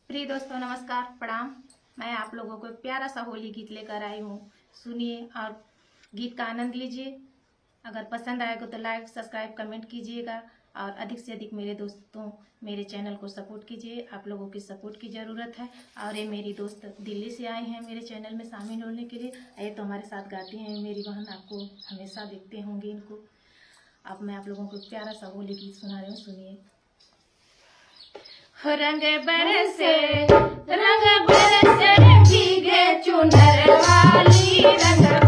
प्रिय दोस्तों, नमस्कार, प्रणाम। मैं आप लोगों को एक प्यारा सा होली गीत लेकर आई हूँ। सुनिए और गीत का आनंद लीजिए। अगर पसंद आएगा तो लाइक, सब्सक्राइब, कमेंट कीजिएगा और अधिक से अधिक मेरे दोस्तों मेरे चैनल को सपोर्ट कीजिए। आप लोगों की सपोर्ट की ज़रूरत है। और ये मेरी दोस्त दिल्ली से आई हैं मेरे चैनल में शामिल होने के लिए। ये तो हमारे साथ गाती हैं मेरी बहन, आपको हमेशा देखते होंगे इनको। अब मैं आप लोगों को एक प्यारा सा होली गीत सुना रही हूँ, सुनिए। रंग बरसे भीगे चुनर वाली, रंग